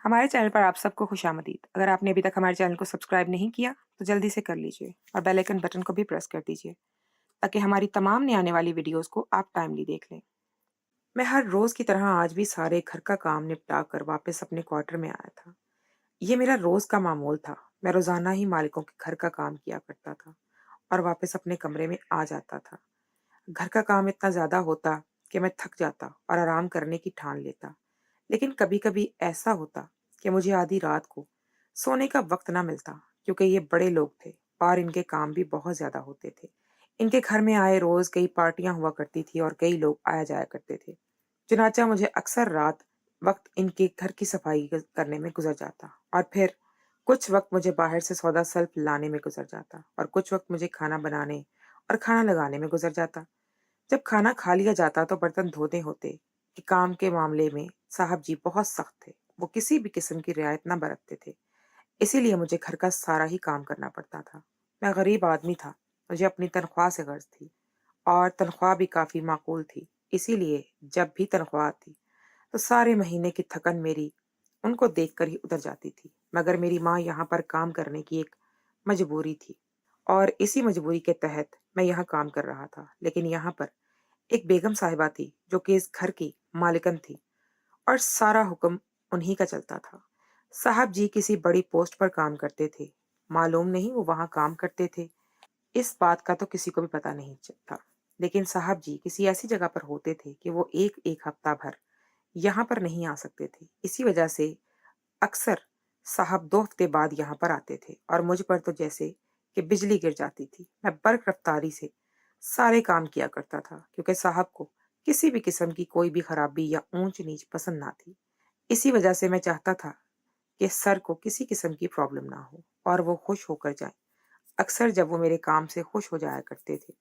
हमारे चैनल पर आप सबको खुशामदीद। अगर आपने अभी तक हमारे चैनल को सब्सक्राइब नहीं किया, तो जल्दी से कर लीजिए और बेल आइकन बटन को भी प्रेस कर दीजिए, ताकि हमारी तमाम नई आने वाली वीडियोस को आप टाइमली देख लें। मैं हर रोज़ की तरह आज भी सारे घर का काम निपटा कर वापस अपने क्वार्टर में आया था। ये मेरा रोज़ का मामूल था। मैं रोज़ाना ही मालिकों के घर का काम किया करता था और वापस अपने कमरे में आ जाता था। घर का काम इतना ज़्यादा होता कि मैं थक जाता और आराम करने की ठान लेता। लेकिन कभी-कभी ऐसा होता कि मुझे आधी रात को सोने का वक्त ना मिलता, क्योंकि ये बड़े लोग थे और इनके काम भी बहुत ज़्यादा होते थे। इनके घर में आए रोज़ कई पार्टियाँ हुआ करती थी और कई लोग आया जाया करते थे। चुनांचे मुझे अक्सर रात वक्त इनके घर की सफाई करने में गुजर जाता और फिर कुछ वक्त मुझे बाहर से सौदा सल्फ लाने में गुजर जाता और कुछ वक्त मुझे खाना बनाने और खाना लगाने में गुजर जाता। जब खाना खा लिया जाता तो बर्तन धोने होते कि काम के मामले में साहब जी बहुत सख्त थे। वो किसी भी किस्म की रियायत ना बरतते थे। इसीलिए मुझे घर का सारा ही काम करना पड़ता था। मैं गरीब आदमी था। मुझे अपनी तनख्वाह से गर्ज थी और तनख्वाह भी काफी माकूल थी। इसीलिए जब भी तनख्वाह आती तो सारे महीने की थकन मेरी उनको देखकर ही उतर जाती थी। मगर मेरी माँ यहाँ पर काम करने की एक मजबूरी थी और इसी मजबूरी के तहत मैं यहाँ काम कर रहा था। लेकिन यहाँ पर एक बेगम साहिबा थी जो कि इस घर की मालिकन थी और सारा हुक्म उन्हीं का चलता था। साहब जी किसी बड़ी पोस्ट पर काम करते थे। मालूम नहीं वो वहां काम करते थे, इस बात का तो किसी को भी पता नहीं था। लेकिन साहब जी किसी ऐसी जगह पर होते थे कि वो एक एक हफ्ता भर यहाँ पर नहीं आ सकते थे। इसी वजह से अक्सर साहब 2 हफ्ते बाद यहाँ पर आते थे और मुझ पर तो जैसे कि बिजली गिर जाती थी। मैं बर्क रफ्तारी से सारे काम किया करता था, क्योंकि साहब को किसी भी किस्म की कोई भी खराबी या ऊंच नीच पसंद ना थी। इसी वजह से मैं चाहता था कि सर को किसी किस्म की प्रॉब्लम ना हो और वो खुश होकर जाएं। अक्सर जब वो मेरे काम से खुश हो जाया करते थे,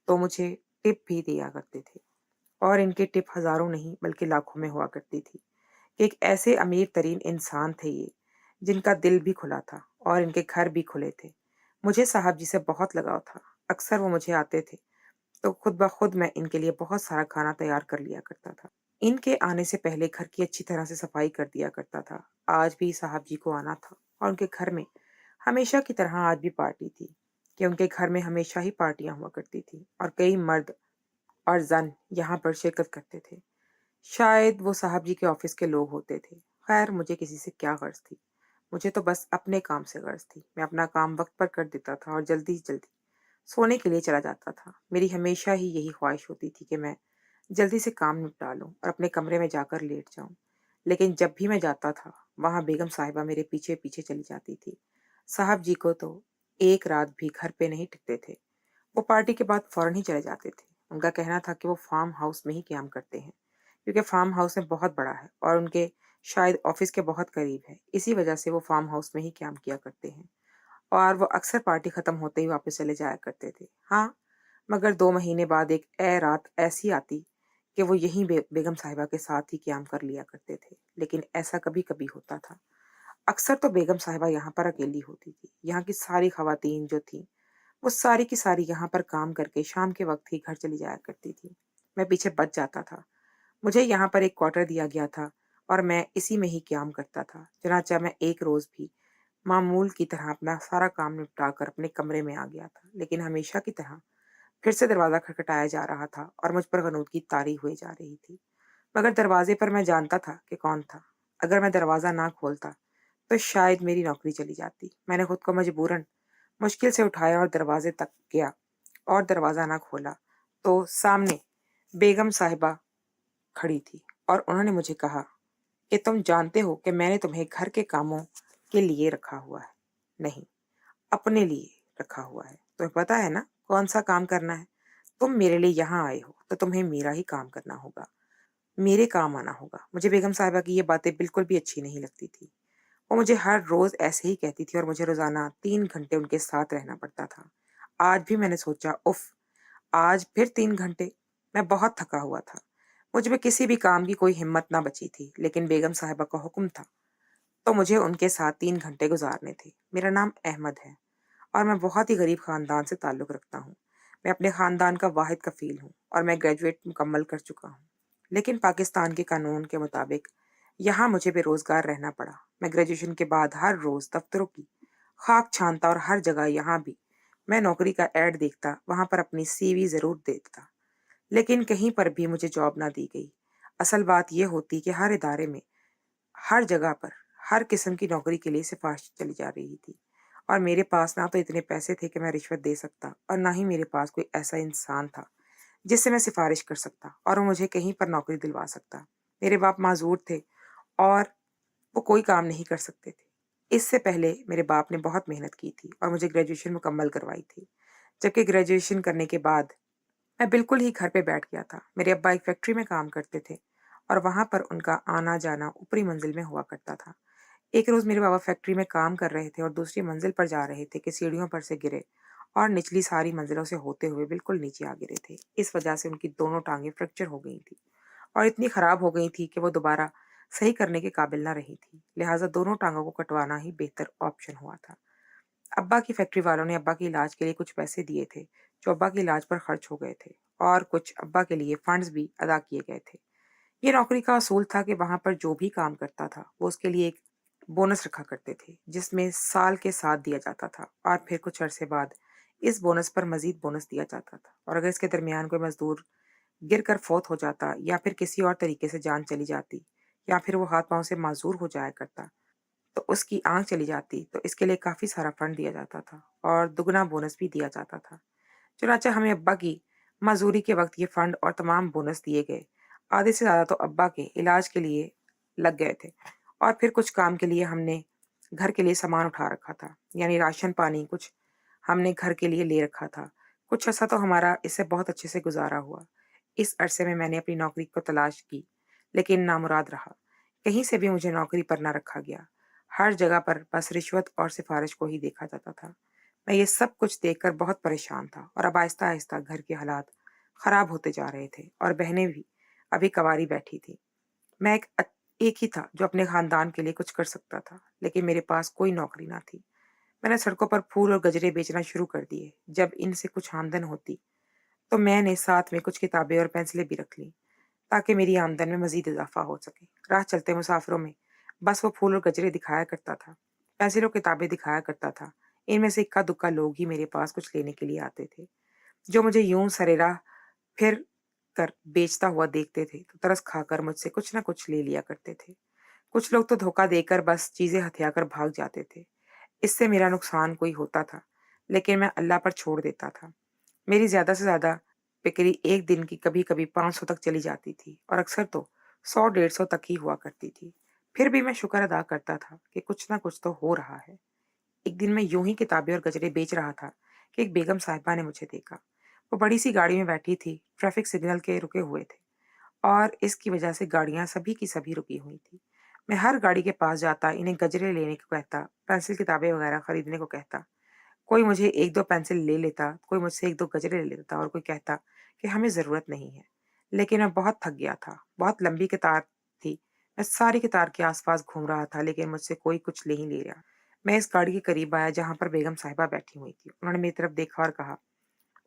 तो मुझे टिप भी दिया करते थे और इनकी टिप हजारों नहीं बल्कि लाखों में हुआ करती थी। एक ऐसे अमीर तरीन इंसान थे ये, जिनका दिल भी खुला था और इनके घर भी खुले थे। मुझे साहब जी से बहुत लगाव था। अक्सर वो मुझे आते थे तो खुद ब खुद मैं इनके लिए बहुत सारा खाना तैयार कर लिया करता था। इनके आने से पहले घर की अच्छी तरह से सफाई कर दिया करता था। आज भी साहब जी को आना था और उनके घर में हमेशा की तरह आज भी पार्टी थी, कि उनके घर में हमेशा ही पार्टियां हुआ करती थी और कई मर्द और जन यहाँ पर शिरकत करते थे। शायद वो साहब जी के ऑफिस के लोग होते थे। खैर मुझे किसी से क्या गर्ज थी। मुझे तो बस अपने काम से गर्ज थी। मैं अपना काम वक्त पर कर देता था और जल्दी जल्दी सोने के लिए चला जाता था। मेरी हमेशा ही यही ख्वाहिश होती थी कि मैं जल्दी से काम निपटा लूं और अपने कमरे में जाकर लेट जाऊं। लेकिन जब भी मैं जाता था, वहां बेगम साहिबा मेरे पीछे पीछे चली जाती थी। साहब जी को तो एक रात भी घर पे नहीं टिकते थे। वो पार्टी के बाद फौरन ही चले जाते थे। उनका कहना था कि वो फार्म हाउस में ही काम करते हैं, क्योंकि फार्म हाउस में बहुत बड़ा है और उनके शायद ऑफिस के बहुत करीब है। इसी वजह से वो फार्म हाउस में ही काम किया करते हैं और वो अक्सर पार्टी खत्म होते ही वापस चले जाया करते थे। हाँ, मगर 2 महीने बाद एक रात ऐसी आती कि वो यहीं बेगम साहिबा के साथ ही क्याम कर लिया करते थे। लेकिन ऐसा कभी कभी होता था। अक्सर तो बेगम साहिबा यहाँ पर अकेली होती थी। यहाँ की सारी खवातीन जो थी, वो सारी की सारी यहाँ पर काम करके शाम के वक्त ही घर चली जाया करती थी। मैं पीछे बच जाता था। मुझे यहाँ पर एक क्वार्टर दिया गया था और मैं इसी में ही क्याम करता था। चनाचा मैं एक रोज भी मामूल की तरह अपना सारा काम निपटा कर अपने कमरे में आ गया था। लेकिन हमेशा की तरह फिर से दरवाजा खटखटाया जा रहा था और मुझ पर गनूद की तारी हुई जा रही थी। मगर दरवाजे पर मैं जानता था कि कौन था। अगर मैं दरवाजा ना खोलता तो शायद मेरी नौकरी चली जाती। मैंने खुद को मजबूरन मुश्किल से उठाया और दरवाजे तक गया और दरवाजा ना खोला तो सामने बेगम साहिबा खड़ी थी और उन्होंने मुझे कहा कि तुम जानते हो कि मैंने तुम्हें घर के कामों के लिए रखा हुआ है। नहीं, अपने लिए रखा हुआ है। तुम्हें पता है ना कौन सा काम करना है। तुम मेरे लिए यहाँ आए हो तो तुम्हें मेरा ही काम करना होगा, मेरे काम आना होगा। मुझे बेगम साहिबा की ये बातें बिल्कुल भी अच्छी नहीं लगती थी। वो मुझे हर रोज ऐसे ही कहती थी और मुझे रोजाना 3 घंटे उनके साथ रहना पड़ता था। आज भी मैंने सोचा, उफ, आज फिर 3 घंटे। मैं बहुत थका हुआ था। मुझ में किसी भी काम की कोई हिम्मत ना बची थी। लेकिन बेगम साहिबा का हुक्म था तो मुझे उनके साथ 3 घंटे गुजारने थे। मेरा नाम अहमद है और मैं बहुत ही गरीब खानदान से ताल्लुक रखता हूँ। मैं अपने खानदान का वाहिद कफील हूँ और मैं ग्रेजुएट मुकम्मल कर चुका हूँ। लेकिन पाकिस्तान के कानून के मुताबिक यहाँ मुझे बेरोजगार रहना पड़ा। मैं ग्रेजुएशन के बाद हर रोज दफ्तरों की खाक छानता और हर जगह यहाँ भी मैं नौकरी का ऐड देखता, वहां पर अपनी सीवी जरूर देता, लेकिन कहीं पर भी मुझे जॉब ना दी गई। असल बात यह होती कि हर इदारे में, हर जगह पर, हर किस्म की नौकरी के लिए सिफारिश चली जा रही थी, और मेरे पास ना तो इतने पैसे थे कि मैं रिश्वत दे सकता, और ना ही मेरे पास कोई ऐसा इंसान था जिससे मैं सिफारिश कर सकता और वो मुझे कहीं पर नौकरी दिलवा सकता। मेरे बाप माजूर थे और वो कोई काम नहीं कर सकते थे। इससे पहले मेरे बाप ने बहुत मेहनत की थी और मुझे ग्रेजुएशन मुकम्मल करवाई थी। जबकि ग्रेजुएशन करने के बाद मैं बिल्कुल ही घर पे बैठ गया था। मेरे अब्बा एक फैक्ट्री में काम करते थे और वहां पर उनका आना जाना ऊपरी मंजिल में हुआ करता था। एक रोज मेरे बाबा फैक्ट्री में काम कर रहे थे और दूसरी मंजिल पर जा रहे थे कि सीढ़ियों पर से गिरे और निचली सारी मंजिलों से होते हुए बिल्कुल नीचे आ गिरे थे। इस वजह से उनकी दोनों टांगें फ्रैक्चर हो गई थी और इतनी खराब हो गई थी कि वो दोबारा सही करने के काबिल ना रही थी। लिहाजा दोनों टांगों को कटवाना ही बेहतर ऑप्शन हुआ था। अब्बा की फैक्ट्री वालों ने अब्बा के इलाज के लिए कुछ पैसे दिए थे, जो अब्बा के इलाज पर खर्च हो गए थे, और कुछ अब्बा के लिए फंड्स भी अदा किए गए थे। ये नौकरी का असूल था कि वहां पर जो भी काम करता था वो उसके लिए एक बोनस रखा करते थे, जिसमें साल के साथ दिया जाता था, और फिर कुछ अरसे बाद इस बोनस पर मजीद बोनस दिया जाता था। और अगर इसके दरमियान कोई मजदूर गिर कर फौत हो जाता, या फिर किसी और तरीके से जान चली जाती, या फिर वो हाथ पांव से माजूर हो जाया करता, तो उसकी आंख चली जाती, तो इसके लिए काफी सारा फंड दिया जाता था और दुगना बोनस भी दिया जाता था। चुनांचे हमें अब्बा की मजदूरी के वक्त ये फंड और तमाम बोनस दिए गए। आधे से ज्यादा तो अब्बा के इलाज के लिए लग गए थे, और फिर कुछ काम के लिए हमने घर के लिए सामान उठा रखा था, यानी राशन पानी कुछ हमने घर के लिए ले रखा था। कुछ ऐसा तो हमारा इससे बहुत अच्छे से गुजारा हुआ। इस अरसे में मैंने अपनी नौकरी को तलाश की, लेकिन नामुराद रहा। कहीं से भी मुझे नौकरी पर ना रखा गया। हर जगह पर बस रिश्वत और सिफारिश को ही देखा जाता था। मैं ये सब कुछ देखकर बहुत परेशान था, और अब आहिस्ता-आहिस्ता घर के हालात खराब होते जा रहे थे, और बहनें भी अभी कँवारी बैठी थी। मैं एक ही था जो अपने खानदान के लिए कुछ कर सकता था, लेकिन मेरे पास कोई नौकरी ना थी। मैंने सड़कों पर फूल और गजरे बेचना शुरू कर दिए। जब इनसे कुछ आमदन होती, तो मैंने साथ में कुछ किताबें और पेंसिलें भी रख लीं, ताकि मेरी आमदन में मज़ीद इज़ाफ़ा हो सके। राह चलते मुसाफिरों में बस वो फूल और गजरे दिखाया करता था, पेंसिल और किताबें दिखाया करता था। इनमें से इक्का-दुक्का लोग ही मेरे पास कुछ लेने के लिए आते थे, जो मुझे यूं सरेराह फिर कर बेचता हुआ देखते थे, तो तरस खाकर मुझसे कुछ न कुछ ले लिया करते थे। कुछ लोग तो धोखा देकर बस चीजें हथियाकर भाग जाते थे। इससे मेरा नुकसान कोई होता था, लेकिन मैं अल्लाह पर छोड़ देता था। मेरी ज्यादा से ज्यादा बिक्री एक दिन की कभी-कभी 500 तक चली जाती थी, और अक्सर तो 100-150 तक ही हुआ करती थी। फिर भी मैं शुक्र अदा करता था कि कुछ ना कुछ तो हो रहा है। एक दिन मैं यूं ही किताबें और गजरे बेच रहा था कि एक बेगम साहिबा ने मुझे देखा। वो बड़ी सी गाड़ी में बैठी थी, ट्रैफिक सिग्नल के रुके हुए थे, और इसकी वजह से गाड़ियां सभी की सभी रुकी हुई थी। मैं हर गाड़ी के पास जाता, इन्हें गजरे लेने को कहता, पेंसिल किताबें वगैरह खरीदने को कहता। कोई मुझे 1-2 पेंसिल ले लेता, कोई मुझसे 1-2 गजरे ले लेता, और कोई कहता कि हमें ज़रूरत नहीं है। लेकिन मैं बहुत थक गया था, बहुत लंबी कतार थी। मैं सारी कतार के आस-पास घूम रहा था, लेकिन मुझसे कोई कुछ नहीं ले रहा। मैं इस गाड़ी के करीब आया जहाँ पर बेगम साहिबा बैठी हुई थी। उन्होंने मेरी तरफ देखा और कहा,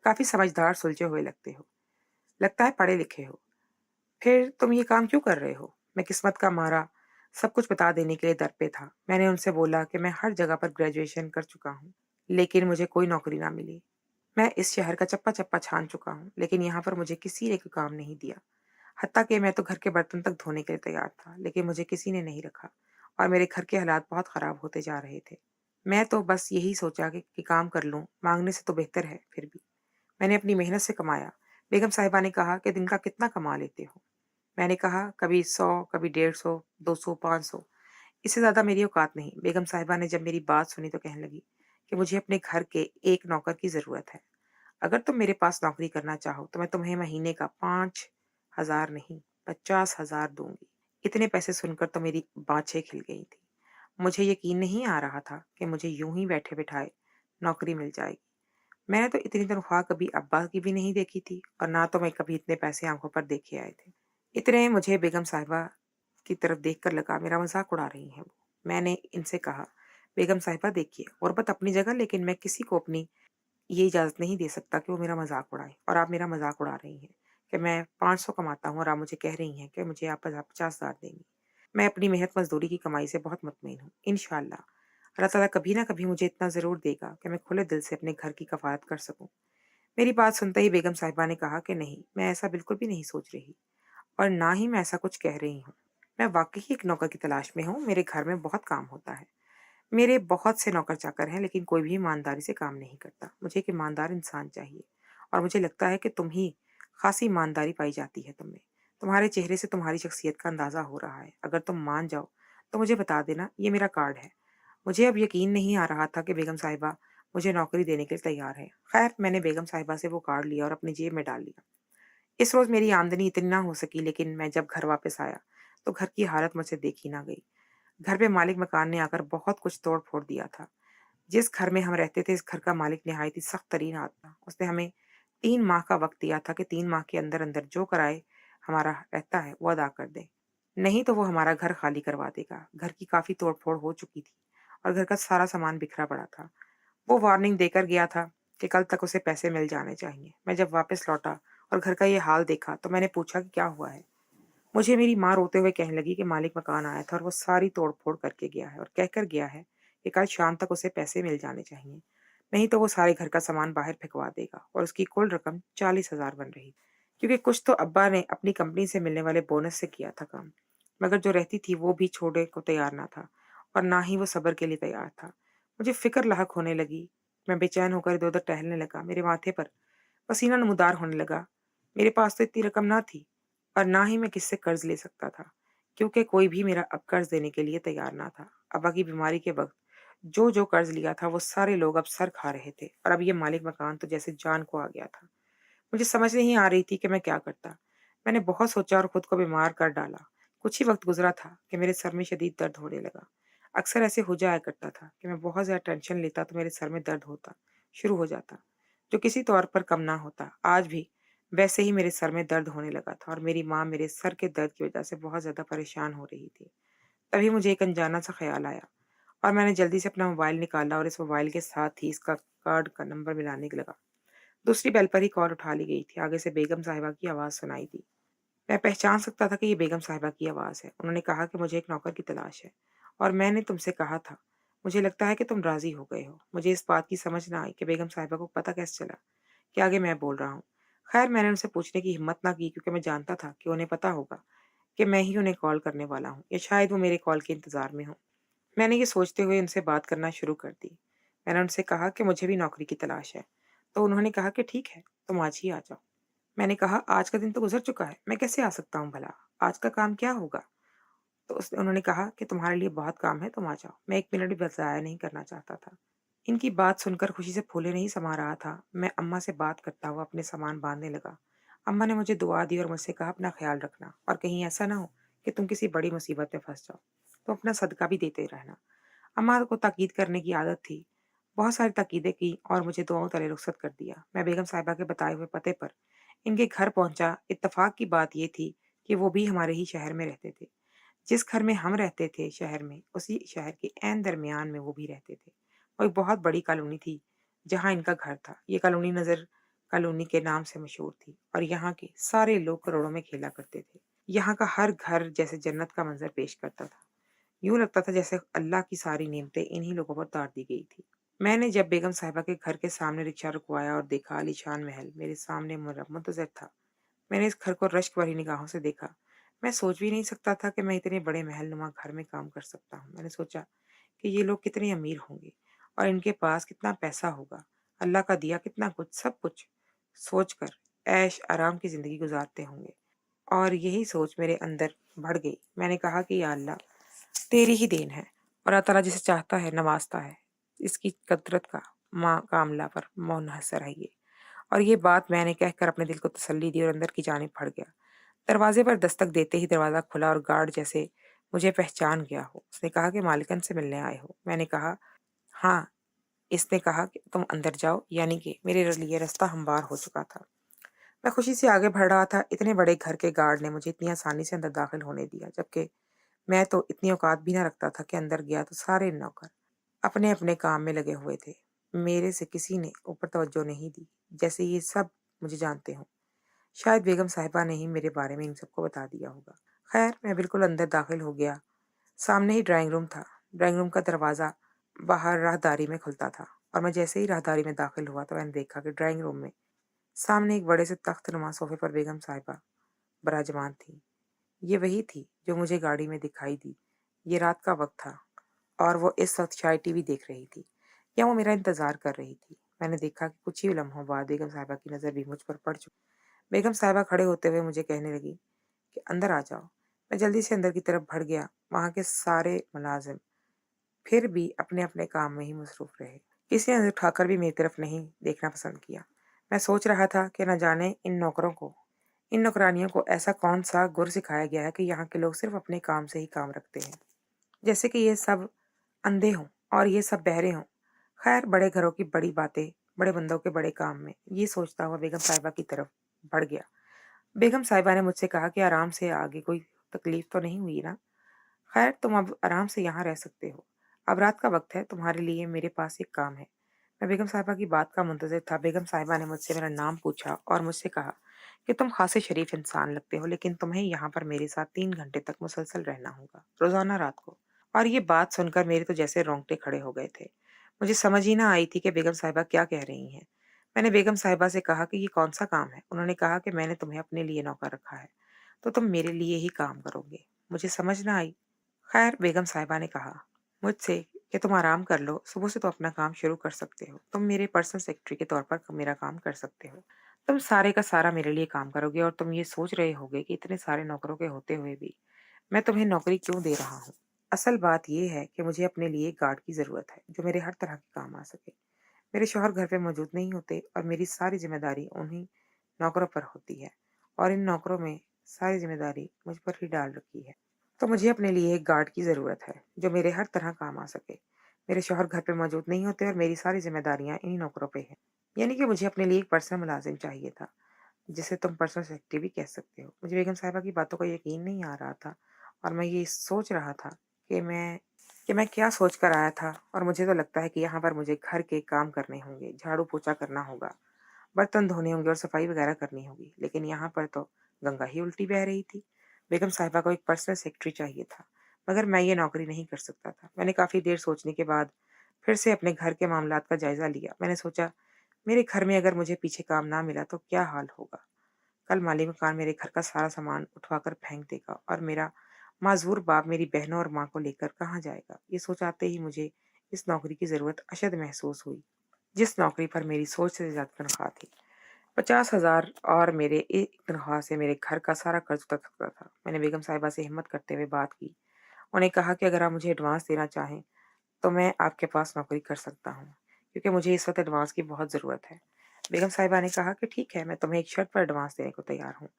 "काफ़ी समझदार सुलझे हुए लगते हो। लगता है पढ़े-लिखे हो। फिर तुम ये काम क्यों कर रहे हो?" मैं किस्मत का मारा सब कुछ बता देने के लिए दर पे था। मैंने उनसे बोला कि मैं हर जगह पर ग्रेजुएशन कर चुका हूँ, लेकिन मुझे कोई नौकरी ना मिली। मैं इस शहर का चप्पा-चप्पा छान चुका हूँ, लेकिन यहाँ पर मुझे किसी ने कोई काम नहीं दिया। हत्ता कि मैं तो घर के बर्तन तक धोने के लिए तैयार था, लेकिन मुझे किसी ने नहीं रखा, और मेरे घर के हालात बहुत खराब होते जा रहे थे। मैं तो बस यही सोचा कि काम कर लूँ, माँगने से तो बेहतर है फिर भी। मैंने अपनी मेहनत से कमाया। बेगम साहिबा ने कहा कि दिन का कितना कमा लेते हो? मैंने कहा, कभी 100, कभी 150, 200, 500। इससे ज़्यादा मेरी औकात नहीं। बेगम साहिबा ने जब मेरी बात सुनी तो कहने लगी कि मुझे अपने घर के एक नौकर की ज़रूरत है। अगर तुम मेरे पास नौकरी करना चाहो, तो मैं तुम्हें महीने का 5,000 नहीं, 50,000 दूँगी। इतने पैसे सुनकर तो मेरी बाँछें खिल गई थी। मुझे यकीन नहीं आ रहा था कि मुझे यूँ ही बैठे-बिठाए नौकरी मिल जाएगी। मैंने तो इतनी तनख्वाह कभी अब्बा की भी नहीं देखी थी, और ना तो मैं कभी इतने पैसे आँखों पर देखे आए थे। इतने मुझे बेगम साहिबा की तरफ देखकर लगा मेरा मज़ाक उड़ा रही हैं वो। मैंने इनसे कहा, "बेगम साहिबा देखिए, गुर्बत अपनी जगह, लेकिन मैं किसी को अपनी ये इजाज़त नहीं दे सकता कि वो मेरा मज़ाक उड़ाए, और आप मेरा मज़ाक उड़ा रही हैं कि मैं 500 कमाता हूँ और आप मुझे कह रही हैं कि मुझे आप 50,000 देंगी। मैं अपनी मेहनत मज़दूरी की कमाई से बहुत मुतमईन हूँ। इंशाअल्लाह, अल्लाह ताला कभी ना कभी मुझे इतना ज़रूर देगा कि मैं खुले दिल से अपने घर की कफ़ालत कर सकूँ। मेरी बात सुनते ही बेगम साहिबा ने कहा कि नहीं, मैं ऐसा बिल्कुल भी नहीं सोच रही और ना ही मैं ऐसा कुछ कह रही हूँ। मैं वाक़ई ही एक नौकर की तलाश में हूँ, मेरे घर में बहुत काम होता है। मेरे बहुत से नौकर-चाकर हैं, लेकिन कोई भी ईमानदारी से काम नहीं करता। मुझे एक ईमानदार इंसान चाहिए और मुझे लगता है कि तुम ही ख़ासी ईमानदारी पाई जाती है तुम में। तुम्हारे चेहरे से तुम्हारी शख्सियत का अंदाज़ा हो रहा है। अगर तुम मान जाओ, तो मुझे बता देना, ये मेरा कार्ड है। मुझे अब यकीन नहीं आ रहा था कि बेगम साहिबा मुझे नौकरी देने के लिए तैयार है। खैर, मैंने बेगम साहिबा से वो कार्ड लिया और अपनी जेब में डाल लिया। इस रोज़ मेरी आमदनी इतनी ना हो सकी, लेकिन मैं जब घर वापस आया, तो घर की हालत मुझसे देखी ना गई। घर पे मालिक मकान ने आकर बहुत कुछ तोड़-फोड़ दिया था। जिस घर में हम रहते थे, इस घर का मालिक निहायत ही सख्त तरीन आदमी था। उसने हमें 3 माह का वक़्त दिया था कि 3 माह के अंदर-अंदर जो किराया हमारा रहता है, वो अदा कर दें। नहीं तो वो हमारा घर खाली करवा देगा। घर की काफ़ी तोड़-फोड़ हो चुकी थी और घर का सारा सामान बिखरा पड़ा था। वो वार्निंग देकर गया था कि कल तक उसे पैसे मिल जाने चाहिए। मैं जब वापस लौटा और घर का ये हाल देखा, तो मैंने पूछा कि क्या हुआ है? मुझे मेरी माँ रोते हुए कहने लगी कि मालिक मकान आया था और वो सारी तोड़-फोड़ करके गया है और कहकर गया है कि कल शाम तक उसे पैसे मिल जाने चाहिए। नहीं तो वो सारे घर का सामान बाहर फेंकवा देगा और उसकी कुल रकम 40,000 बन रही। क्योंकि कुछ तो अब्बा ने अपनी कंपनी से मिलने वाले बोनस से किया था काम, मगर जो रहती थी वो भी छोड़ने को तैयार ना था और ना ही वो सब्र के लिए तैयार था। मुझे फ़िक्र लाहक होने लगी। मैं बेचैन होकर इधर-उधर टहलने लगा। मेरे माथे पर पसीना नमूदार होने लगा। मेरे पास तो इतनी रकम ना थी और ना ही मैं किससे कर्ज ले सकता था, क्योंकि कोई भी मेरा अब कर्ज देने के लिए तैयार ना था। अब्बा की बीमारी के वक़्त जो-जो कर्ज लिया था, वो सारे लोग अब सर खा रहे थे और अब ये मालिक मकान तो जैसे जान को आ गया था। मुझे समझ नहीं आ रही थी कि मैं क्या करता। मैंने बहुत सोचा और खुद को बीमार कर डाला। कुछ ही वक़्त गुज़रा था कि मेरे सर में शदीद दर्द होने लगा। अक्सर ऐसे हो जाया करता था कि मैं बहुत ज़्यादा टेंशन लेता तो मेरे सर में दर्द होता शुरू हो जाता, जो किसी तौर पर कम ना होता। आज भी वैसे ही मेरे सर में दर्द होने लगा था और मेरी माँ मेरे सर के दर्द की वज़ह से बहुत ज़्यादा परेशान हो रही थी। तभी मुझे एक अनजाना सा ख़्याल आया और मैंने जल्दी से अपना मोबाइल निकाला और इस मोबाइल के साथ ही इसका कार्ड का नंबर मिलाने लगा। दूसरी बेल पर ही कॉल उठा ली गई थी। आगे से बेगम साहिबा की आवाज़ सुनाई दी। मैं पहचान सकता था कि ये बेगम साहिबा की आवाज़ है। उन्होंने कहा कि मुझे एक नौकर की तलाश है और मैंने तुमसे कहा था। मुझे लगता है कि तुम राज़ी हो गए हो। मुझे इस बात की समझ ना आई कि बेगम साहिबा को पता कैसे चला कि आगे मैं बोल रहा हूँ। खैर, मैंने उनसे पूछने की हिम्मत ना की, क्योंकि मैं जानता था कि उन्हें पता होगा कि मैं ही उन्हें कॉल करने वाला हूँ या शायद वो मेरे कॉल के इंतज़ार में हों। मैंने ये सोचते हुए उनसे बात करना शुरू कर दी। मैंने उनसे कहा कि मुझे भी नौकरी की तलाश है। तो उन्होंने कहा कि ठीक है, तुम आज ही आ जाओ। मैंने कहा, आज का दिन तो गुज़र चुका है, मैं कैसे आ सकता हूँ भला? आज का काम क्या होगा? तो उन्होंने कहा कि तुम्हारे लिए बहुत काम है, तुम आ जाओ। मैं 1 मिनट भी बस ज़ाया नहीं करना चाहता था। इनकी बात सुनकर खुशी से फूले नहीं समा रहा था। मैं अम्मा से बात करता हुआ अपने सामान बाँधने लगा। अम्मा ने मुझे दुआ दी और मुझसे कहा, अपना ख़्याल रखना और कहीं ऐसा ना हो कि तुम किसी बड़ी मुसीबत में फँस जाओ। तो अपना सदका भी देते रहना। अम्मा को ताकीद करने की आदत थी। बहुत सारी ताकीदें की और मुझे दुआओं तले रुखसत कर दिया। मैं बेगम साहिबा के बताए हुए पते पर इनके घर पहुंचा। इत्तेफाक की बात ये थी कि वो भी हमारे ही शहर में रहते थे। जिस घर में हम रहते थे शहर में, उसी शहर के ऐन दरमियान में वो भी रहते थे। वो एक बहुत बड़ी कॉलोनी थी जहाँ इनका घर था। ये कॉलोनी नज़र कॉलोनी के नाम से मशहूर थी और यहाँ के सारे लोग करोड़ों में खेला करते थे। यहाँ का हर घर जैसे जन्नत का मंजर पेश करता था। यूँ लगता था जैसे अल्लाह की सारी नेमतें इन्हीं लोगों पर उतार दी गई थी। मैंने जब बेगम साहिबा के घर के सामने रिक्शा रुकवाया और देखा, आलीशान महल मेरे सामने मुंतज़िर था। मैंने इस घर को रश्क भरी निगाहों से देखा। मैं सोच भी नहीं सकता था कि मैं इतने बड़े महलनुमा घर में काम कर सकता हूँ। मैंने सोचा कि ये लोग कितने अमीर होंगे और इनके पास कितना पैसा होगा। अल्लाह का दिया कितना कुछ, सब कुछ सोचकर ऐश आराम की ज़िंदगी गुज़ारते होंगे। और यही सोच मेरे अंदर बढ़ गई। मैंने कहा कि या अल्लाह, तेरी ही देन है और अल्लाह ताला जिसे चाहता है नवाज़ता है। इसकी कदरत का मामला पर मुनहसर है ये। और ये बात मैंने कहकर अपने दिल को तसल्ली दी और अंदर की जानिब बढ़ गया। दरवाजे पर दस्तक देते ही दरवाज़ा खुला और गार्ड जैसे मुझे पहचान गया हो। उसने कहा कि मालिकन से मिलने आए हो? मैंने कहा, हाँ। इसने कहा कि तुम अंदर जाओ, यानी कि मेरे लिए रास्ता हमवार हो चुका था। मैं खुशी से आगे बढ़ रहा था। इतने बड़े घर के गार्ड ने मुझे इतनी आसानी से अंदर दाखिल होने दिया, जबकि मैं तो इतनी औकात भी ना रखता था कि अंदर गया तो सारे नौकर अपने-अपने काम में लगे हुए थे। मेरे से किसी ने ऊपर तवज्जो नहीं दी, जैसे ये सब मुझे जानते हों। शायद बेगम साहिबा ने ही मेरे बारे में इन सबको बता दिया होगा। खैर मैं बिल्कुल अंदर दाखिल हो गया। सामने ही ड्राइंग रूम था। ड्राइंग रूम का दरवाज़ा बाहर राहदारी में खुलता था और मैं जैसे ही राहदारी में दाखिल हुआ तो मैंने देखा कि ड्राइंग रूम में सामने एक बड़े से तख्त-नुमा सोफ़े पर बेगम साहिबा विराजमान थीं। ये वही थी जो मुझे गाड़ी में दिखाई दी। ये रात का वक़्त था और वो इस वक़्त शायद टीवी देख रही थी या वो मेरा इंतज़ार कर रही थी। मैंने देखा कि कुछ ही लम्हों बाद बेगम साहिबा की नज़र भी मुझ पर पड़ चुकी। बेगम साहिबा खड़े होते हुए मुझे कहने लगी कि अंदर आ जाओ। मैं जल्दी से अंदर की तरफ बढ़ गया। वहाँ के सारे मुलाज़िम फिर भी अपने-अपने काम में ही मसरूफ़ रहे। किसी ने उठाकर भी मेरी तरफ नहीं देखना पसंद किया। मैं सोच रहा था कि न जाने इन नौकरानियों को ऐसा कौन-सा गुर सिखाया गया है कि यहाँ के लोग सिर्फ़ अपने काम से ही काम रखते हैं। जैसे कि ये सब अंधे हों और ये सब बहरे हों। खैर बड़े घरों की बड़ी बातें, बड़े बंदों के बड़े काम में, ये सोचता हुआ बेगम साहिबा की तरफ बढ़ गया। बेगम साहिबा ने मुझसे कहा कि आराम से, आगे कोई तकलीफ तो नहीं हुई ना? खैर तुम अब आराम से यहाँ रह सकते हो। अब रात का वक़्त है, तुम्हारे लिए मेरे पास एक काम है। मैं बेगम साहिबा की बात का मुंतज़िर था। बेगम साहिबा ने मुझसे मेरा नाम पूछा और मुझसे कहा कि तुम ख़ासे शरीफ इंसान लगते हो, लेकिन तुम्हें यहाँ पर मेरे साथ 3 घंटे तक मुसलसल रहना होगा, रोज़ाना रात को। और ये बात सुनकर मेरे तो जैसे रोंगटे खड़े हो गए थे। मुझे समझ ही ना आई थी कि बेगम साहिबा क्या कह रही हैं। मैंने बेगम साहिबा से कहा कि ये कौन-सा काम है? उन्होंने कहा कि मैंने तुम्हें अपने लिए नौकर रखा है, तो तुम मेरे लिए ही काम करोगे। मुझे समझ ना आई। खैर बेगम साहिबा ने कहा मुझसे कि तुम आराम कर लो, सुबह से तो अपना काम शुरू कर सकते हो। तुम मेरे पर्सनल सेक्रेटरी के तौर पर मेरा काम कर सकते हो। तुम सारे का सारा मेरे लिए काम करोगे और तुम ये सोच रहे होगे कि इतने सारे नौकरों के होते हुए भी मैं तुम्हें नौकरी क्यों दे रहा हूँ। असल बात यह है कि मुझे अपने लिए एक गार्ड की ज़रूरत है जो मेरे हर तरह के काम आ सके। मेरे शौहर घर पे मौजूद नहीं होते और मेरी सारी ज़िम्मेदारी उन्हीं नौकरों पर होती है और इन नौकरों में सारी ज़िम्मेदारी मुझ पर ही डाल रखी है। तो मुझे अपने लिए एक गार्ड की ज़रूरत है जो मेरे हर तरह काम आ सके। मेरे शौहर घर पे मौजूद नहीं होते और मेरी सारी ज़िम्मेदारियाँ इन्हीं नौकरों पे हैं। यानी कि मुझे अपने लिए एक पर्सनल मुलाज़िम चाहिए था, जिसे तुम पर्सनल सेक्रेटरी भी कह सकते हो। मुझे बेगम साहिबा की बातों का यकीन नहीं आ रहा था और मैं ये सोच रहा था कि मैं क्या सोच कर आया था और मुझे तो लगता है कि यहाँ पर मुझे घर के काम करने होंगे, झाड़ू-पोछा करना होगा, बर्तन धोने होंगे और सफाई वगैरह करनी होगी। लेकिन यहाँ पर तो गंगा ही उल्टी बह रही थी। बेगम साहिबा को एक पर्सनल सेक्रेटरी चाहिए था, मगर मैं ये नौकरी नहीं कर सकता था। मैंने काफ़ी देर सोचने के बाद फिर से अपने घर के मामलात का जायज़ा लिया। मैंने सोचा, मेरे घर में अगर मुझे पीछे काम ना मिला तो क्या हाल होगा? कल माली मकान मेरे घर का सारा सामान उठवाकर फेंक देगा और मेरा माज़ूर बाप मेरी बहनों और माँ को लेकर कहाँ जाएगा? ये सोच आते ही मुझे इस नौकरी की ज़रूरत अशद महसूस हुई, जिस नौकरी पर मेरी सोच से ज़्यादा तनख्वाह थी। 50,000 और मेरे एक तनख्वाह से मेरे घर का सारा कर्ज उतर सकता था। मैंने बेगम साहिबा से हिम्मत करते हुए बात की। उन्हें कहा कि अगर आप मुझे एडवांस देना चाहें, तो मैं आपके पास नौकरी कर सकता हूँ, क्योंकि मुझे इस वक़्त एडवांस की बहुत ज़रूरत है। बेगम साहिबा ने कहा कि ठीक है, मैं तुम्हें एक शर्त पर एडवांस देने को तैयार हूँ,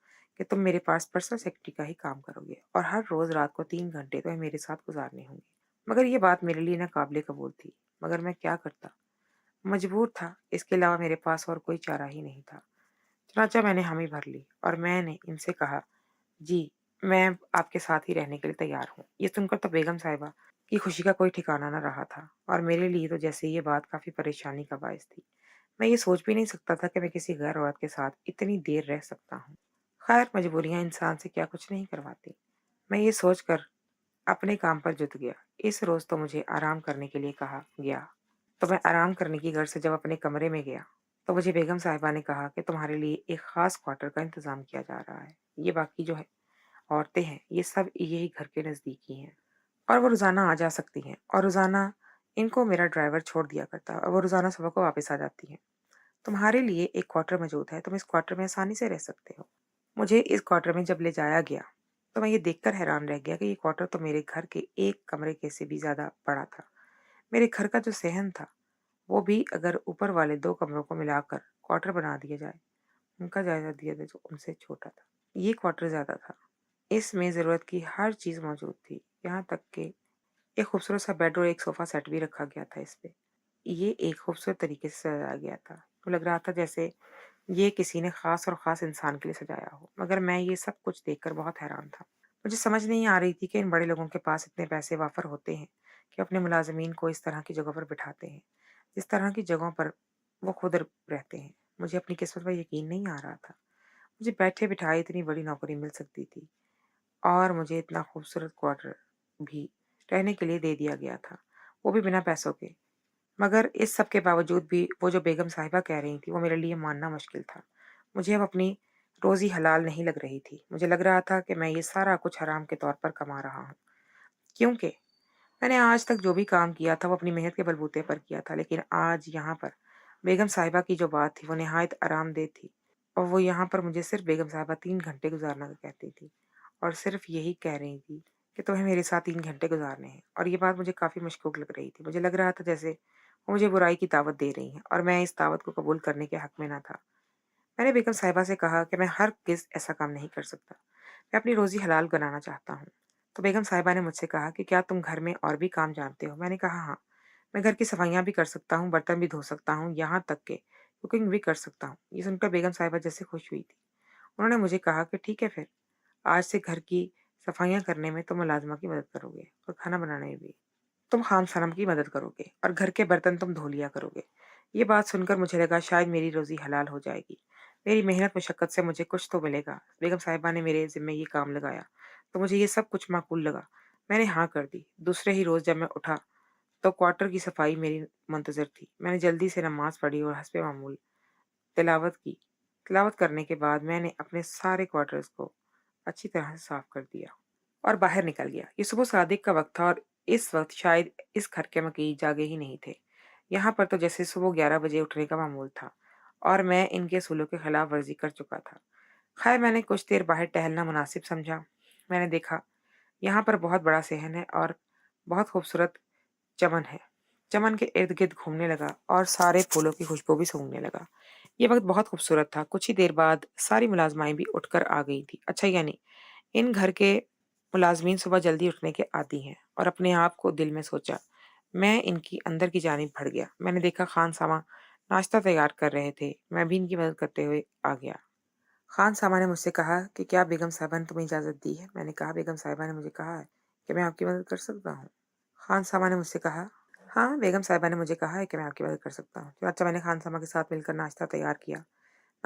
कि तुम मेरे पास पर्सनल सेक्रेटरी का ही काम करोगे और हर रोज़ रात को 3 घंटे तुम्हें मेरे साथ गुज़ारने होंगे। मगर ये बात मेरे लिए नाक़ाबिले कबूल थी, मगर मैं क्या करता? मजबूर था, इसके अलावा मेरे पास और कोई चारा ही नहीं था। चुनांचे मैंने हामी भर ली और मैंने इनसे कहा, जी, मैं आपके साथ ही रहने के लिए तैयार हूँ। ये सुनकर तो बेगम साहिबा की खुशी का कोई ठिकाना न रहा था और मेरे लिए तो जैसे ये बात काफ़ी परेशानी का बायस थी। मैं ये सोच भी नहीं सकता था कि मैं किसी गैर औरत के साथ इतनी देर रह सकता हूँ। खैर मजबूरियाँ इंसान से क्या कुछ नहीं करवाती। मैं ये सोचकर अपने काम पर जुट गया। इस रोज़ तो मुझे आराम करने के लिए कहा गया। तो मैं आराम करने की गर्ज से जब अपने कमरे में गया, तो मुझे बेगम साहिबा ने कहा कि तुम्हारे लिए एक ख़ास क्वार्टर का इंतज़ाम किया जा रहा है। ये बाकी जो है औरतें हैं, ये सब यही घर के नज़दीक ही हैं और वो रोज़ाना आ जा सकती हैं और रोज़ाना इनको मेरा ड्राइवर छोड़ दिया करता है और वो रोज़ाना सुबह को वापस आ जाती हैं। तुम्हारे लिए एक क्वार्टर मौजूद है, तुम इस क्वार्टर में आसानी से रह सकते हो। मुझे इस क्वार्टर में जब ले जाया गया, तो मैं ये देखकर हैरान रह गया कि ये क्वार्टर तो मेरे घर के एक कमरे के से भी ज़्यादा बड़ा था। मेरे घर का जो सहन था, वो भी अगर ऊपर वाले 2 कमरों को मिलाकर क्वार्टर बना दिया जाए, उनका जायज़ा दिया जाए तो उनसे छोटा था। ये क्वार्टर ज़्यादा था। इसमें ज़रूरत की हर चीज़ मौजूद थी, यहाँ तक कि एक खूबसूरत सा बेड और एक सोफ़ा सेट भी रखा गया था इस पे। ये एक खूबसूरत तरीके से सजाया गया था। तो लग रहा था जैसे ये किसी ने ख़ास और ख़ास इंसान के लिए सजाया हो, मगर मैं ये सब कुछ देखकर बहुत हैरान था। मुझे समझ नहीं आ रही थी कि इन बड़े लोगों के पास इतने पैसे वाफ़र होते हैं कि अपने मुलाज़िमीन को इस तरह की जगहों पर बिठाते हैं, जिस तरह की जगहों पर वो खुद रहते हैं। मुझे अपनी किस्मत पर यकीन नहीं आ रहा था। मुझे बैठे-बिठाए इतनी बड़ी नौकरी मिल सकती थी और मुझे इतना खूबसूरत क्वार्टर भी रहने के लिए दे दिया गया था, वो भी बिना पैसों के। मगर इस सब के बावजूद भी वो जो बेगम साहिबा कह रही थी, वो मेरे लिए मानना मुश्किल था। मुझे अब अपनी रोज़ी हलाल नहीं लग रही थी। मुझे लग रहा था कि मैं ये सारा कुछ हराम के तौर पर कमा रहा हूँ। क्योंकि मैंने आज तक जो भी काम किया था, वो अपनी मेहनत के बलबूते पर किया था। लेकिन आज यहाँ पर बेगम साहिबा की जो बात थी, वो निहायत आरामदेह थी। और वो यहाँ पर मुझे सिर्फ़ बेगम साहिबा 3 घंटे गुज़ारना कहती थी। और सिर्फ़ यही कह रही थी कि तुम्हें मेरे साथ 3 घंटे गुज़ारने हैं। और ये बात मुझे काफ़ी मशकूक लग रही थी। मुझे लग रहा था जैसे वो मुझे बुराई की दावत दे रही हैं और मैं इस दावत को कबूल करने के हक़ में ना था। मैंने बेगम साहिबा से कहा कि मैं हरगिज़ ऐसा काम नहीं कर सकता। मैं अपनी रोज़ी हलाल बनाना चाहता हूँ। तो बेगम साहिबा ने मुझसे कहा कि क्या तुम घर में और भी काम जानते हो? मैंने कहा हाँ, मैं घर की सफाइयाँ भी कर सकता हूँ, बर्तन भी धो सकता हूँ, यहाँ तक कि कुकिंग भी कर सकता हूँ। ये सुनकर बेगम साहिबा जैसे खुश हुई थी। उन्होंने मुझे कहा कि ठीक है फिर, आज से घर की सफाइयाँ करने में तुम मुलाज़िमा की मदद करोगे और खाना बनाने में भी। तुम खाम-सनम की मदद करोगे और घर के बर्तन तुम धो लिया करोगे। ये बात सुनकर मुझे लगा शायद मेरी रोज़ी हलाल हो जाएगी। मेरी मेहनत मशक्कत से मुझे कुछ तो मिलेगा। बेगम साहिबा ने मेरे ज़िम्मे ये काम लगाया, तो मुझे ये सब कुछ माकूल लगा। मैंने हाँ कर दी। दूसरे ही रोज़ जब मैं उठा, तो क्वार्टर की सफाई मेरी मुंतज़र थी। मैंने जल्दी से नमाज़ पढ़ी और हस्बे मामूल तिलावत की। तिलावत करने के बाद मैंने अपने सारे क्वार्टर्स को अच्छी तरह से साफ़ कर दिया और बाहर निकल गया। ये सुबह सादिक का वक़्त था और इस वक़्त शायद इस घर के मकीन जागे ही नहीं थे। यहाँ पर तो जैसे सुबह 11 बजे उठने का मामूल था और मैं इनके असूलों की खिलाफ वर्जी कर चुका था। खैर मैंने कुछ देर बाहर टहलना मुनासिब समझा। मैंने देखा यहाँ पर बहुत बड़ा सहन है और बहुत खूबसूरत चमन है। चमन के इर्द-गिर्द घूमने लगा और सारे फूलों की खुशबू भी सूंघने लगा। ये वक़्त बहुत खूबसूरत था। कुछ ही देर बाद सारी मुलाज़िमाएँ भी उठकर आ गई थीं। अच्छा यानी इन घर के मुलाज़मीन सुबह जल्दी उठने के आदी हैं और अपने आप को दिल में सोचा। मैं इनकी अंदर की जानिब बढ़ गया। मैंने देखा खान सामा नाश्ता तैयार कर रहे थे। मैं भी इनकी मदद करते हुए आ गया। खान सामा ने मुझसे कहा कि क्या बेगम साहिबा ने तुम्हें इजाज़त दी है? मैंने कहा बेगम साहिबा ने मुझे कहा है कि मैं आपकी मदद कर सकता हूँ। खान सामा ने मुझसे कहा हाँ, बेगम साहिबा ने मुझे कहा है कि मैं आपकी मदद कर सकता हूँ। चुनांचे मैंने खान सामा के साथ मिलकर नाश्ता तैयार किया।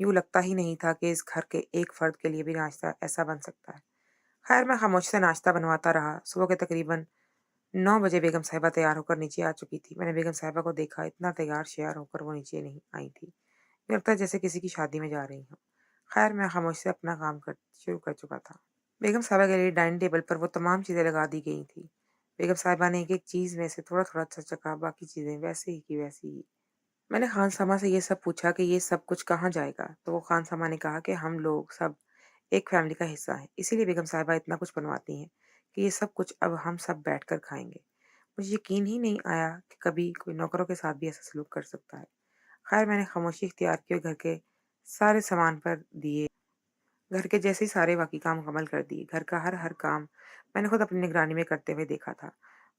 यूँ लगता ही नहीं था कि इस घर के एक फ़र्द के लिए भी नाश्ता ऐसा बन सकता है। खैर मैं खामोशी से नाश्ता बनवाता रहा। सुबह के तकरीबन 9 बजे बेगम साहिबा तैयार होकर नीचे आ चुकी थी। मैंने बेगम साहिबा को देखा, इतना तैयार श्यार होकर वो नीचे नहीं आई थी। यूँ लगता है जैसे किसी की शादी में जा रही हों। खैर मैं खामोशी से अपना काम कर शुरू कर चुका था। बेगम साहिबा के लिए डाइनिंग टेबल पर वो तमाम चीज़ें लगा दी गई थीं। बेगम साहिबा ने एक-एक चीज़ में से थोड़ा-थोड़ा चखा, बाकी चीज़ें वैसे ही की वैसी ही। मैंने खान सामा से ये सब पूछा कि ये सब कुछ कहाँ जाएगा? तो वो खान सामा ने कहा कि हम लोग सब एक फैमिली का हिस्सा हैं, इसीलिए बेगम साहिबा इतना कुछ बनवाती हैं कि ये सब कुछ अब हम सब बैठकर खाएँगे। मुझे यकीन ही नहीं आया कि कभी कोई नौकरों के साथ भी ऐसा सलूक कर सकता है। खैर मैंने खामोशी इख्तियार की और घर के सारे सामान पर दिए। घर के जैसे ही सारे बाकी काम मुकम्मल कर दिए। घर का हर काम मैंने खुद अपनी निगरानी में करते हुए देखा था।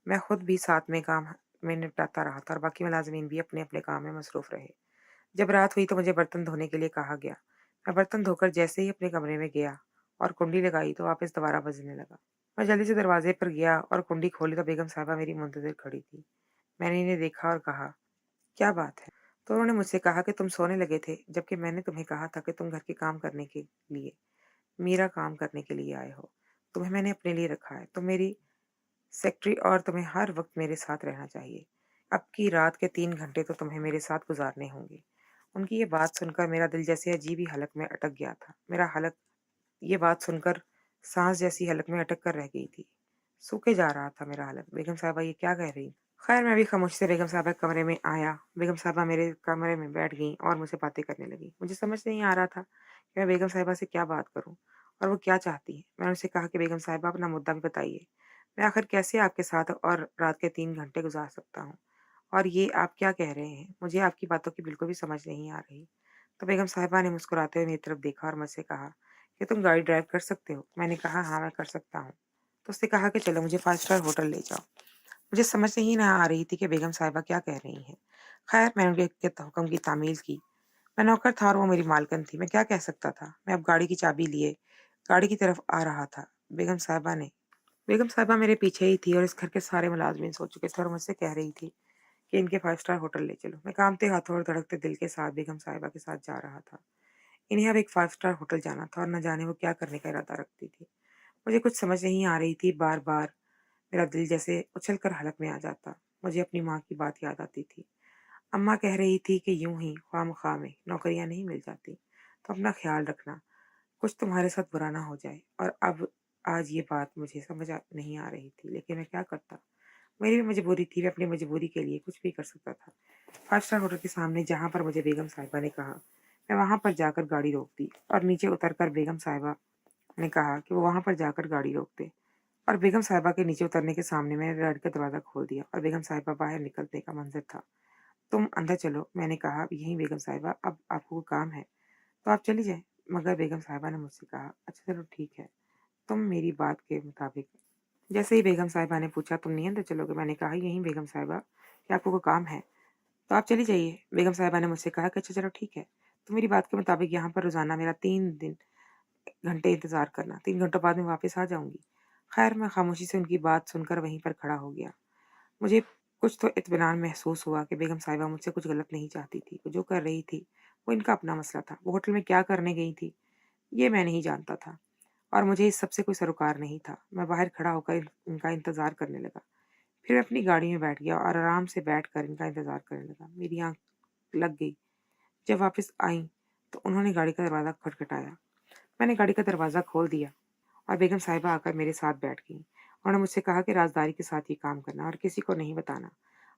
मैं खुद भी साथ में काम में निपटाता रहा था और बाकी मुलाज़िमीन भी अपने-अपने काम में मसरूफ़ रहे। जब रात हुई तो मुझे बर्तन धोने के लिए कहा गया। मैं बर्तन धोकर जैसे ही अपने कमरे में गया और कुंडी लगाई तो वापस दोबारा बजने लगा। मैं जल्दी से दरवाजे पर गया और कुंडी खोली तो बेगम साहिबा मेरी मुंतज़िर खड़ी थी। मैंने इन्हें देखा और कहा, "क्या बात है?" तो उन्होंने मुझसे कहा कि तुम सोने लगे थे, जबकि मैंने तुम्हें कहा था कि तुम घर के काम करने के लिए मेरा काम करने के लिए आए हो। तुम्हें मैंने अपने लिए रखा है। तुम मेरी सेक्रेटरी और तुम्हें हर वक़्त मेरे साथ रहना चाहिए। अब की रात के 3 घंटे तो तुम्हें मेरे साथ गुज़ारने होंगे। उनकी ये बात सुनकर मेरा दिल जैसे अजीब ही हलक में अटक गया था। मेरा हलक ये बात सुनकर साँस जैसी हलक में अटक कर रह गई थी। सूखे जा रहा था मेरा हलक। बेगम साहिबा ये क्या कह रही? खैर मैं भी खामोशी से बेगम साहिबा के कमरे में आया। बेगम साहिबा मेरे कमरे में बैठ गईं और मुझसे बातें करने लगीं। मुझे समझ नहीं आ रहा था कि मैं बेगम साहिबा से क्या बात करूँ और वो क्या चाहती हैं। मैंने उनसे कहा कि बेगम साहिबा अपना मुद्दा भी बताइए। मैं आखिर कैसे आपके साथ और रात के 3 घंटे गुज़ार सकता हूँ? और ये आप क्या कह रहे हैं? मुझे आपकी बातों की बिल्कुल भी समझ नहीं आ रही। तो बेगम साहिबा ने मुस्कुराते हुए मेरी तरफ देखा और मुझसे कहा कि तुम गाड़ी ड्राइव कर सकते हो? मैंने कहा हाँ, मैं कर सकता हूँ। तो उसने कहा कि चलो मुझे 5 स्टार होटल ले जाओ। मुझे समझ ही ना आ रही थी कि बेगम साहिबा क्या कह रही हैं। खैर मैंने उनके के हुक्म की तामील की। मैं नौकर था और वो मेरी मालकिन थी। मैं क्या कह सकता था? मैं अब गाड़ी की चाबी लिए गाड़ी की तरफ आ रहा था। बेगम साहिबा मेरे पीछे ही थी और इस घर के सारे मुलाज़िमीन सो चुके थे और मुझसे कह रही थी कि इनके 5 स्टार होटल ले चलो। मैं काँपते हाथों और धड़कते दिल के साथ बेगम साहिबा के साथ जा रहा था। इन्हें अब एक 5 स्टार होटल जाना था और न जाने वो क्या करने का इरादा रखती थी। मुझे कुछ समझ नहीं आ रही थी, बार-बार मेरा दिल जैसे उछल कर हलक में आ जाता। मुझे अपनी माँ की बात याद आती थी। अम्मा कह रही थी कि यूं ही ख्वामख्वाह में नौकरियां नहीं मिल जाती, तो अपना ख्याल रखना, कुछ तुम्हारे साथ बुरा ना हो जाए। और अब आज ये बात मुझे नहीं आ रही थी, लेकिन मैं क्या करता। मेरी भी मजबूरी थी, मैं अपनी मजबूरी के लिए कुछ भी कर सकता था। 5 स्टार होटल के सामने जहाँ पर मुझे बेगम साहिबा ने कहा, मैं वहां पर जाकर गाड़ी रोक दी और नीचे उतरकर बेगम साहिबा ने कहा कि वो वहां पर जाकर गाड़ी रोक दे। और बेगम साहिबा के नीचे उतरने के सामने मैंने गाड़ी का दरवाजा खोल दिया और बेगम साहिबा बाहर निकलने का मंजर था। तुम अंदर चलो, मैंने कहा। यहीं बेगम साहिबा, अब आपको काम है तो आप चली जाएं। मगर बेगम साहिबा ने मुझसे कहा, अच्छा चलो ठीक है, तुम मेरी बात के मुताबिक। जैसे ही बेगम साहिबा ने पूछा, तुम नहीं अंदर चलोगे, मैंने कहा, यहीं बेगम साहिबा, कि आपको कोई काम है तो आप चली जाइए। बेगम साहिबा ने मुझसे कहा कि अच्छा चलो ठीक है, तो मेरी बात के मुताबिक यहाँ पर रोजाना मेरा 3 घंटे इंतजार करना, 3 घंटों बाद मैं वापस आ जाऊंगी। खैर, मैं खामोशी से उनकी बात सुनकर वहीं पर खड़ा हो गया। मुझे कुछ तो इत्मीनान महसूस हुआ कि बेगम साहिबा मुझसे कुछ गलत नहीं चाहती थी। वो जो कर रही थी, वो इनका अपना मसला था। वो होटल में क्या करने गई थी, ये मैं नहीं जानता था और मुझे इस सब से कोई सरोकार नहीं था। मैं बाहर खड़ा होकर इनका इंतजार करने लगा। फिर मैं अपनी गाड़ी में बैठ गया और आराम से बैठकर इनका इंतजार करने लगा। मेरी आंख लग गई। जब वापस आई तो उन्होंने गाड़ी का दरवाज़ा खटखटाया। मैंने गाड़ी का दरवाज़ा खोल दिया और बेगम साहिबा आकर मेरे साथ बैठ गईं। उन्होंने मुझसे कहा कि राज़दारी के साथ ये काम करना और किसी को नहीं बताना।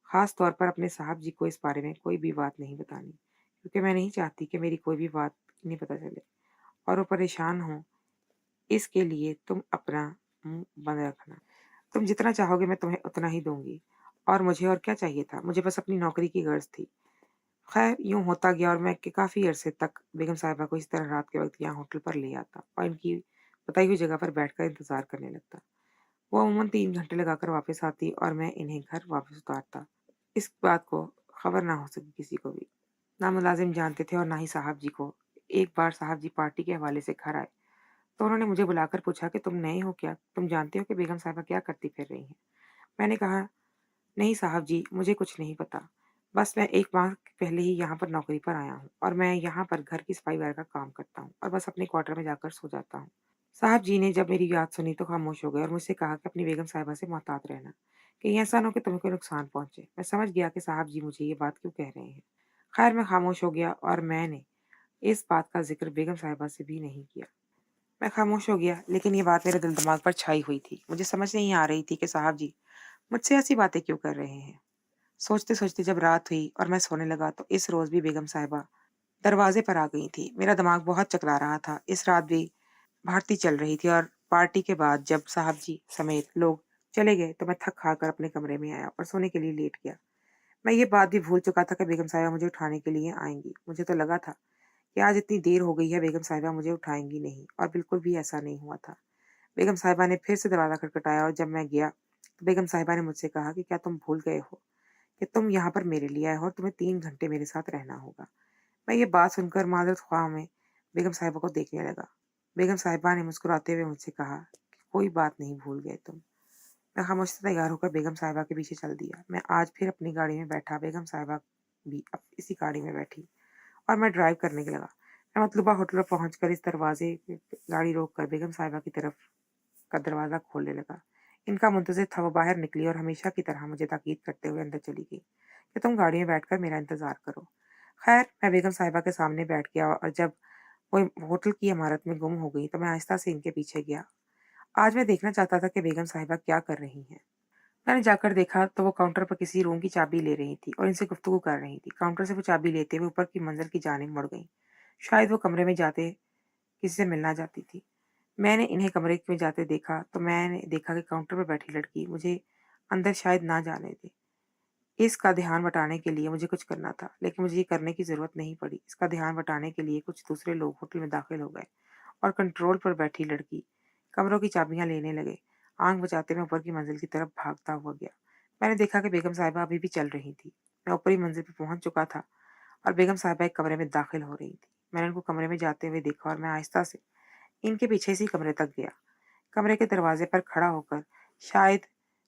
ख़ास तौर पर अपने साहब जी को इस बारे में कोई भी बात नहीं बतानी, क्योंकि मैं नहीं चाहती कि मेरी कोई भी बात इन्हें पता चले और वो परेशान हों। इसके लिए तुम अपना मुँह बंद रखना। तुम जितना चाहोगे मैं तुम्हें उतना ही दूँगी। और मुझे और क्या चाहिए था? मुझे बस अपनी नौकरी की गर्ज़ थी। खैर, यूँ होता गया और मैं कि काफ़ी अरसे तक बेगम साहिबा को इस तरह रात के वक़्त यहाँ होटल पर ले आता और इनकी बताई हुई जगह पर बैठकर इंतज़ार करने लगता। वो अमूमन 3 घंटे लगाकर वापस आती और मैं इन्हें घर वापस उतारता। इस बात को खबर ना हो सकी किसी को भी। ना मुलाज़िम जानते थे और ना ही साहब जी को। एक बार साहब जी पार्टी के हवाले से घर आए, तो उन्होंने मुझे बुलाकर पूछा कि तुम नए हो क्या? तुम जानते हो कि बेगम साहिबा क्या करती फिर रही हैं? मैंने कहा, नहीं साहब जी, मुझे कुछ नहीं पता। बस मैं 1 माह पहले ही यहाँ पर नौकरी पर आया हूँ और मैं यहाँ पर घर की सफाई वगैरह का काम करता हूँ और बस अपने क्वार्टर में जाकर सो जाता हूँ। साहब जी ने जब मेरी बात सुनी तो खामोश हो गए और मुझसे कहा कि अपनी बेगम साहिबा से मोहतात रहना, कहीं ऐसा ना हो कि तुम्हें कोई नुकसान पहुँचे। मैं समझ गया कि साहब जी मुझे ये बात क्यों कह रहे हैं। खैर, मैं खामोश हो गया और मैंने इस बात का ज़िक्र बेगम साहिबा से भी नहीं किया। मैं खामोश हो गया, लेकिन ये बात मेरे दिल-दिमाग पर छाई हुई थी। मुझे समझ नहीं आ रही थी कि साहब जी मुझसे ऐसी बातें क्यों कर रहे हैं। सोचते-सोचते जब रात हुई और मैं सोने लगा तो इस रोज़ भी बेगम साहिबा दरवाज़े पर आ गई थी। मेरा दिमाग बहुत चकरा रहा था। इस रात भी भारती चल रही थी और पार्टी के बाद जब साहब जी समेत लोग चले गए तो मैं थक-हार कर अपने कमरे में आया और सोने के लिए लेट गया। मैं ये बात भी भूल चुका था कि बेगम साहिबा मुझे उठाने के लिए आएँगी। मुझे तो लगा था कि आज इतनी देर हो गई है, बेगम साहिबा मुझे उठाएँगी नहीं, और बिल्कुल भी ऐसा नहीं हुआ था। बेगम साहिबा ने फिर से दरवाज़ा खटखटाया और जब मैं गया तो बेगम साहिबा ने मुझसे कहा कि क्या तुम भूल गए हो कि तुम यहाँ पर मेरे लिए आए हो और तुम्हें 3 घंटे मेरे साथ रहना होगा। मैं ये बात सुनकर माज़रत ख़्वाह में बेगम साहिबा को देखने लगा। बेगम साहिबा ने मुस्कुराते हुए मुझसे कहा कि कोई बात नहीं, भूल गए तुम। मैं खामोशी से तैयार होकर बेगम साहिबा के पीछे चल दिया। मैं आज फिर अपनी गाड़ी में बैठा, बेगम साहिबा भी इसी गाड़ी में बैठी और मैं ड्राइव करने लगा। मैं मतलूबा होटल पर पहुँचकर इस दरवाज़े पे गाड़ी रोक कर बेगम साहिबा की तरफ का दरवाज़ा खोलने लगा। इनका मुंतज़िर था, वो बाहर निकली और हमेशा की तरह मुझे ताकीद करते हुए अंदर चली गई कि तुम गाड़ी में बैठकर मेरा इंतज़ार करो। खैर, मैं बेगम साहिबा के सामने बैठ गया और जब वो होटल की इमारत में गुम हो गई तो मैं आहिस्ता से इनके पीछे गया। आज मैं देखना चाहता था कि बेगम साहिबा क्या कर रही हैं। मैंने जाकर देखा तो वो काउंटर पर किसी रूम की चाबी ले रही थी और इनसे गुफ्तगू कर रही थी। काउंटर से वो चाबी लेते हुए ऊपर की मंजिल की जानिब मुड़ गईं। शायद वो कमरे में जाते किसी से मिलना चाहती थी। मैंने इन्हें कमरे में जाते देखा तो मैंने देखा कि काउंटर पर बैठी लड़की मुझे अंदर शायद ना जाने दे। इसका ध्यान बटाने के लिए मुझे कुछ करना था, लेकिन मुझे ये करने की ज़रूरत नहीं पड़ी। इसका ध्यान बटाने के लिए कुछ दूसरे लोग होटल में दाखिल हो गए और कंट्रोल पर बैठी लड़की कमरों की चाबियां लेने लगे। आंख बचाते मैं ऊपर की मंजिल की तरफ भागता हुआ गया। मैंने देखा कि बेगम साहिबा अभी भी चल रही थी। मैं ऊपरी मंजिल पर पहुंच चुका था और बेगम साहिबा एक कमरे में दाखिल हो रही थी। मैंने उनको कमरे में जाते हुए देखा और मैं आहिस्ता से इनके पीछे इसी कमरे तक गया। कमरे के दरवाजे पर खड़ा होकर शायद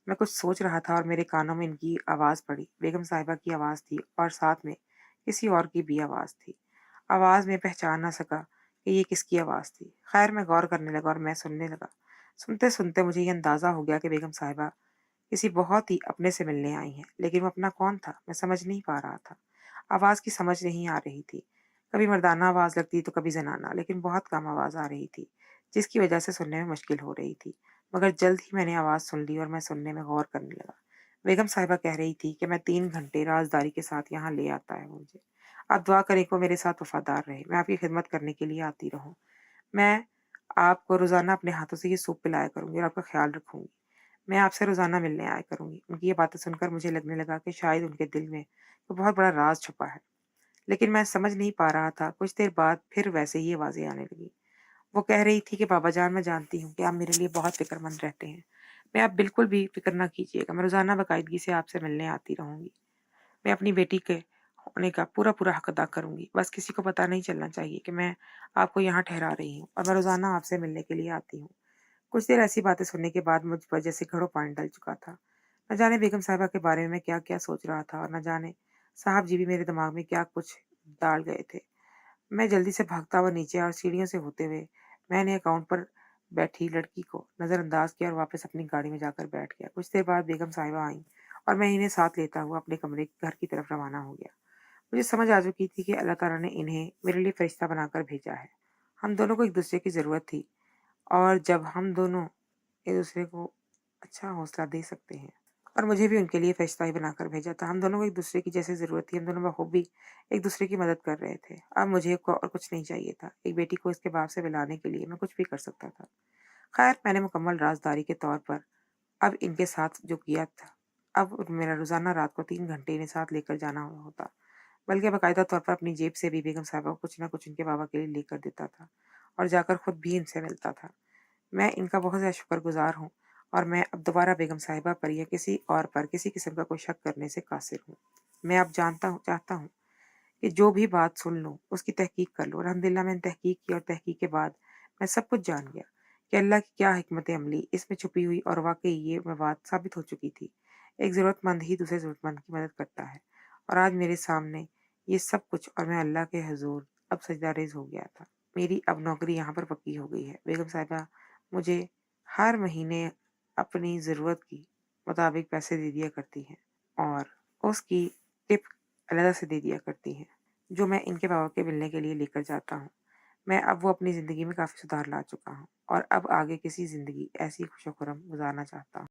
मैं कुछ सोच रहा था और मेरे कानों में इनकी आवाज़ पड़ी। बेगम साहिबा की आवाज़ थी और साथ में किसी और की भी आवाज़ थी। आवाज़ में पहचान ना सका कि ये किसकी आवाज़ थी। खैर मैं गौर करने लगा और मैं सुनने लगा। सुनते-सुनते मुझे ये अंदाज़ा हो गया कि बेगम साहिबा किसी बहुत ही अपने से मिलने आई हैं, लेकिन वो अपना कौन था, मैं समझ नहीं पा रहा था। आवाज़ की समझ नहीं आ रही थी। कभी मर्दाना आवाज़ लगती तो कभी ज़नाना, लेकिन बहुत कम आवाज़ आ रही थी, जिसकी वजह से सुनने में मुश्किल हो रही थी। मगर जल्द ही मैंने आवाज़ सुन ली और मैं सुनने में गौर करने लगा। बेगम साहिबा कह रही थी कि मैं 3 घंटे राज़दारी के साथ यहाँ ले आता है मुझे। आप दुआ करें कि वो मेरे साथ वफ़ादार रहे, मैं आपकी खिदमत करने के लिए आती रहूँ। मैं आपको रोज़ाना अपने हाथों से ये सूप पिलाया करूँगी और आपका ख़्याल रखूँगी। मैं आपसे रोज़ाना मिलने आया करूँगी। उनकी ये बातें सुनकर मुझे लगने लगा कि शायद उनके दिल में कोई बहुत बड़ा राज़ छुपा है, लेकिन मैं समझ नहीं पा रहा था। कुछ देर बाद फिर वैसे ही आवाज़ें आने लगीं। वो कह रही थी कि बाबा जान, मैं जानती हूँ कि आप मेरे लिए बहुत फ़िक्रमंद रहते हैं। मैं आप बिल्कुल भी फ़िक्र ना कीजिएगा, मैं रोज़ाना बाकायदगी से आपसे मिलने आती रहूँगी। मैं अपनी बेटी के होने का पूरा-पूरा हक अदा करूँगी। बस किसी को पता नहीं चलना चाहिए कि मैं आपको यहाँ ठहरा रही हूँ और मैं रोज़ाना आपसे मिलने के लिए आती हूँ। कुछ देर ऐसी बातें सुनने के बाद मुझ पर जैसे घड़ों पानी डल चुका था। न जाने बेगम साहिबा के बारे में मैं क्या-क्या सोच रहा था और न जाने साहब जी भी मेरे दिमाग में क्या कुछ डाल गए थे। मैं जल्दी से भागता हुआ नीचे और सीढ़ियों से होते हुए मैंने अकाउंट पर बैठी लड़की को नज़रअंदाज किया और वापस अपनी गाड़ी में जाकर बैठ गया। कुछ देर बाद बेगम साहिबा आईं और मैं इन्हें साथ लेता हुआ अपने कमरे घर की तरफ रवाना हो गया। मुझे समझ आ चुकी थी कि अल्लाह ताला ने इन्हें मेरे लिए फरिश्ता बनाकर भेजा है। हम दोनों को एक दूसरे की ज़रूरत थी और जब हम दोनों एक-दूसरे को अच्छा हौसला दे सकते हैं और मुझे भी उनके लिए फरिश्ता ही बनाकर भेजा था। हम दोनों को एक-दूसरे की जैसे ज़रूरत थी, हम दोनों बखूबी एक-दूसरे की मदद कर रहे थे। अब मुझे को और कुछ नहीं चाहिए था। एक बेटी को इसके बाप से मिलाने के लिए मैं कुछ भी कर सकता था। खैर मैंने मुकम्मल राज़दारी के तौर पर अब इनके साथ जो किया था, अब मेरा रोज़ाना रात को 3 घंटे इन्हें साथ लेकर जाना होता। बल्कि बाकायदा तौर पर अपनी जेब से भी बेगम साहिबा को कुछ न कुछ उनके बाबा के लिए लेकर देता था और जाकर खुद भी इनसे मिलता था। मैं इनका बहुत ज़्यादा शुक्रगुज़ार हूँ और मैं अब दोबारा बेगम साहिबा पर या किसी और पर किसी किस्म का कोई शक करने से कासिर हूँ। मैं अब चाहता हूँ कि जो भी बात सुन लूँ, उसकी तहकीक कर लूँ और अल्हम्दुलिल्लाह मैंने तहकीक की और तहकीक के बाद मैं सब कुछ जान गया कि अल्लाह की क्या हिकमत अमली इसमें छुपी हुई और वाक़ई ये मैं बात साबित हो चुकी थी। एक ज़रूरतमंद ही दूसरे ज़रूरतमंद की मदद करता है और आज मेरे सामने ये सब कुछ और मैं अल्लाह के हुज़ूर अब सजदारेज़ हो गया था। मेरी अब नौकरी यहाँ पर पक्की हो गई है। बेगम साहिबा मुझे हर महीने अपनी ज़रूरत के मुताबिक पैसे दे दिया करती हैं और उसकी टिप अलग से दे दिया करती हैं, जो मैं इनके बाबा के मिलने के लिए लेकर जाता हूँ। मैं अब वो अपनी ज़िंदगी में काफ़ी सुधार ला चुका हूँ और अब आगे किसी ज़िंदगी ऐसी खुशो-खुर्रम गुज़ारना चाहता हूँ।